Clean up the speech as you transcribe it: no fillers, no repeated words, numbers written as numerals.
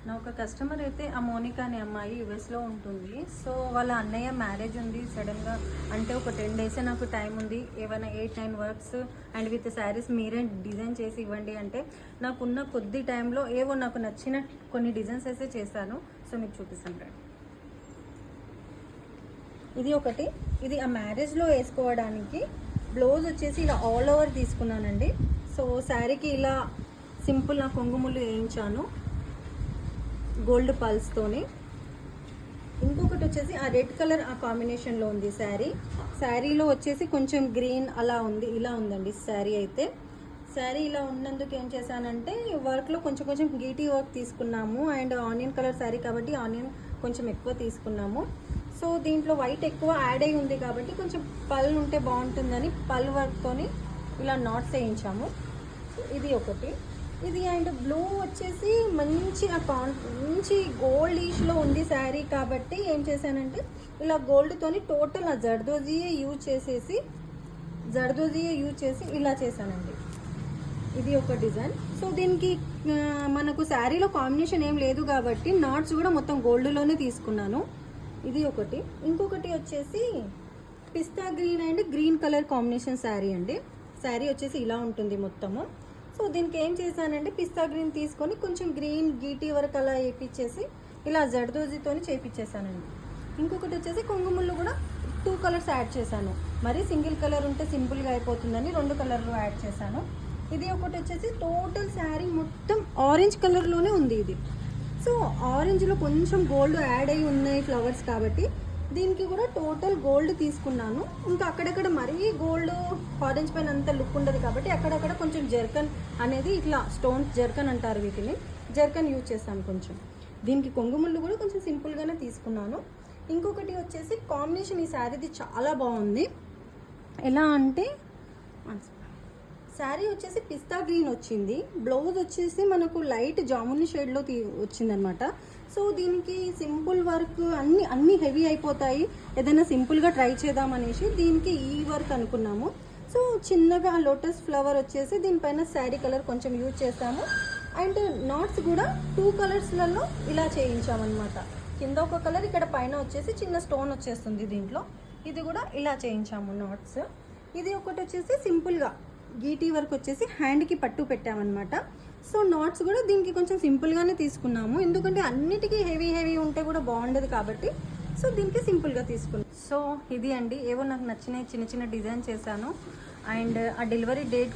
నా ఒక కస్టమర్ అయితే ఆ మోనికా అనే అమ్మాయి యూఎస్లో ఉంటుంది. సో వాళ్ళ అన్నయ్య మ్యారేజ్ ఉంది సడన్గా, అంటే ఒక 10 డేసే నాకు టైం ఉంది, ఏమైనా 8-9 వర్క్స్ అండ్ విత్ శారీస్ మీరే డిజైన్ చేసి ఇవ్వండి అంటే నాకున్న కొద్ది టైంలో ఏవో నాకు నచ్చిన కొన్ని డిజైన్స్ అయితే చేశాను. సో మీకు చూపిస్తాను రండి. ఇది ఒకటి, ఇది ఆ మ్యారేజ్లో వేసుకోవడానికి బ్లౌజ్ వచ్చేసి ఇలా ఆల్ ఓవర్ తీసుకున్నానండి. సో శారీకి ఇలా సింపుల్ నా కొంగుముళ్ళు వేయించాను గోల్డ్ పల్స్తోని. ఇంకొకటి వచ్చేసి ఆ రెడ్ కలర్ ఆ కాంబినేషన్లో ఉంది శారీలో వచ్చేసి కొంచెం గ్రీన్ అలా ఉంది, ఇలా ఉందండి శారీ అయితే. శారీ ఇలా ఉన్నందుకు ఏం చేశానంటే వర్క్లో కొంచెం గీటీ వర్క్ తీసుకున్నాము అండ్ ఆనియన్ కలర్ శారీ కాబట్టి ఆనియన్ కొంచెం ఎక్కువ తీసుకున్నాము. సో దీంట్లో వైట్ ఎక్కువ యాడ్ అయి ఉంది కాబట్టి కొంచెం పళ్ళు ఉంటే బాగుంటుందని పళ్ళు వర్క్తోని ఇలా నాట్స్ వేయించాము. ఇది ఒకటి, ఇది అండ్ బ్లూ వచ్చేసి మంచి గోల్డిష్లో ఉంది శారీ కాబట్టి ఏం చేశానంటే ఇలా గోల్డ్తోని టోటల్ ఆ జర్దోజీయే యూజ్ చేసి ఇలా చేశానండి. ఇది ఒక డిజైన్. సో దీనికి మనకు శారీలో కాంబినేషన్ ఏం లేదు కాబట్టి నాట్స్ కూడా మొత్తం గోల్డ్లోనే తీసుకున్నాను. ఇది ఒకటి. ఇంకొకటి వచ్చేసి pista green and green colour combination sari అండి. శారీ వచ్చేసి ఇలా ఉంటుంది మొత్తము. సో దీనికి ఏం చేశానంటే పిస్తా గ్రీన్ తీసుకొని కొంచెం గ్రీన్ గీటీ వరకు అలా వేయించేసి ఇలా జర్దోజీతో చేయించేసానండి. ఇంకొకటి వచ్చేసి కొంగుముళ్ళు కూడా 2 కలర్స్ యాడ్ చేశాను. మరి సింగిల్ కలర్ ఉంటే సింపుల్గా అయిపోతుందని 2 కలర్లు యాడ్ చేశాను. ఇది ఒకటి వచ్చేసి టోటల్ శారీ మొత్తం ఆరెంజ్ కలర్లోనే ఉంది ఇది. సో ఆరెంజ్లో కొంచెం గోల్డ్ యాడ్ అయ్యి ఉన్నాయి ఫ్లవర్స్ కాబట్టి దీనికి కూడా టోటల్ గోల్డ్ తీసుకున్నాను. ఇంకా అక్కడక్కడ మరీ గోల్డ్ ఆరెంజ్ పైన అంత లుక్ ఉండదు కాబట్టి అక్కడక్కడ కొంచెం జర్కన్ అనేది ఇట్లా స్టోన్స్ జర్కన్ అంటారు వీటిని, జర్కన్ యూజ్ చేస్తాను కొంచెం. దీనికి కొంగుముళ్ళు కూడా కొంచెం సింపుల్గానే తీసుకున్నాను. ఇంకొకటి వచ్చేసి కాంబినేషన్ ఈ శారీది చాలా బాగుంది. ఎలా అంటే శారీ వచ్చేసి పిస్తా గ్రీన్ వచ్చింది, బ్లౌజ్ వచ్చేసి మనకు లైట్ జాముని షేడ్లో వచ్చిందనమాట. సో దీనికి సింపుల్ వర్క్ అన్నీ హెవీ అయిపోతాయి, ఏదైనా సింపుల్గా ట్రై చేద్దామనేసి దీనికి ఈ వర్క్ అనుకున్నాము. సో చిన్నగా లోటస్ ఫ్లవర్ వచ్చేసి దీనిపైన శారీ కలర్ కొంచెం యూజ్ చేస్తాము అండ్ నాట్స్ కూడా 2 కలర్స్లలో ఇలా చేయించామన్నమాట. కింద ఒక కలర్, ఇక్కడ పైన వచ్చేసి చిన్న స్టోన్ వచ్చేస్తుంది దీంట్లో. ఇది కూడా ఇలా చేయించాము నాట్స్. ఇది ఒకటి వచ్చేసి సింపుల్గా గీటీ వర్క్ వచ్చేసి హ్యాండ్కి పట్టు పెట్టామన్నమాట. సో నాట్స్ కూడా దీనికి కొంచెం సింపుల్గానే తీసుకున్నాము, ఎందుకంటే అన్నిటికీ హెవీ ఉంటే కూడా బాగుండదు కాబట్టి సో దీనికి సింపుల్గా తీసుకున్నాం. సో ఇది అండి, ఏవో నాకు నచ్చిన చిన్న డిజైన్ చేశాను అండ్ ఆ డెలివరీ డేట్